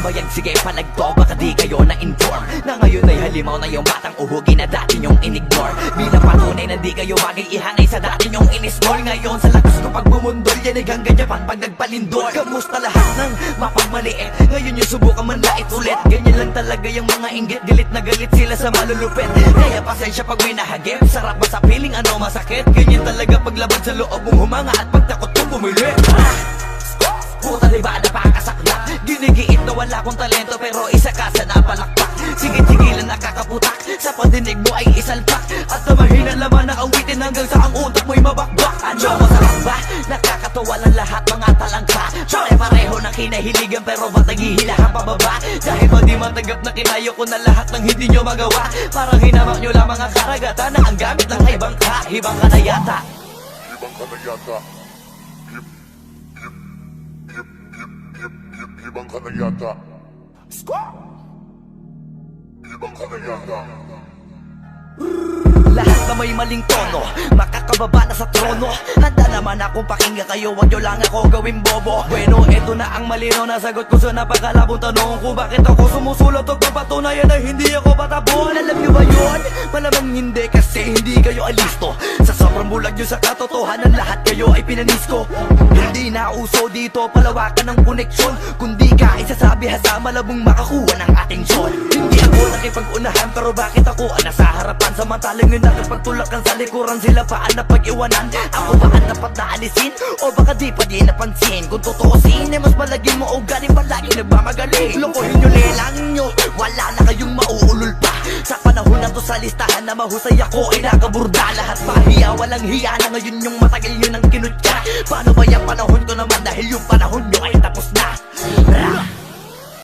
bayag, sige palagto, baka di kayo na-inform na ngayon ay halimaw na yung batang uhugin na dati nyong in-ignore. Bilang patunay na di kayo bagay ihanay sa dati nyong in-small. Ngayon sa lakas ko pag bumundol, yan ay gangganyapan pag nagpalindol. Kamusta lahat ng mapagmaliit, ngayon yung subukan manlait ulit. Ganyan lang talaga yung mga inggit, galit na galit sila sa malulupit. Kaya pasensya pag may nahagip, sarap ba sa piling ano masakit? Ganyan talaga paglabad sa loob mong humanga at pagtakot mong bumili. Puta diba napakasakla, ginigiit na wala kong talento pero isa ka sa napalakpak. Sigit-sigilan nakakaputak, sa pandinig mo ay isalpak. At na mahina laman ang awitin hanggang sa ang utak mo'y mabakbak. Ano masarap ba? Nakakatawa lang lahat mga talangka. Pare-pareho na kinahiligan pero ba't naghihilahan pababa? Dahil ba di matanggap na kinayo ko na lahat ng hindi nyo magawa? Parang hinamak nyo lang mga karagatan na ang gamit lang ay bangka. Hibang ka na yata. Ibang ka na yata. Ibang ka na yata. Ibang ka na yata. Lahat na may maling tono, makakababa na sa trono. Handa naman akong pakinggan kayo, wag nyo lang ako gawing bobo. Bueno, eto na ang malinaw na sagot ko sa napakalabong tanong kung bakit ako sumusulot o papatunayan na hindi ako patabon. Alam nyo ba yun? Malamang hindi kasi hindi kayo alisto. Sa sobrang bulag nyo sa katotohanan, lahat kayo ay pinanisko. Hindi na uso dito palawakan ng koneksyon, kundi ka isasabi sa malabong makakuha ng atensyon. Hindi ako nakipag-unahan pero bakit ako nasa harapan? Samantalang yun nakipagtulakan sa likuran, sila pa ang napag-iwanan. Ako ba ang dapat na alisin? O baka di pa di napansin? Kung tutuusin ay mas malaging mo o galing palagi nagmamagaling. Lokohin nyo, lelangin nyo, wala na kayong mauulol pa. Sa panahon na to sa listahan na mahusay ako ay nakaburda. Lahat mahiya, walang hiya na ngayon yung matagal nyo nang kinutya. Paano ba yung panahon ko naman dahil yung panahon nyo ay tapos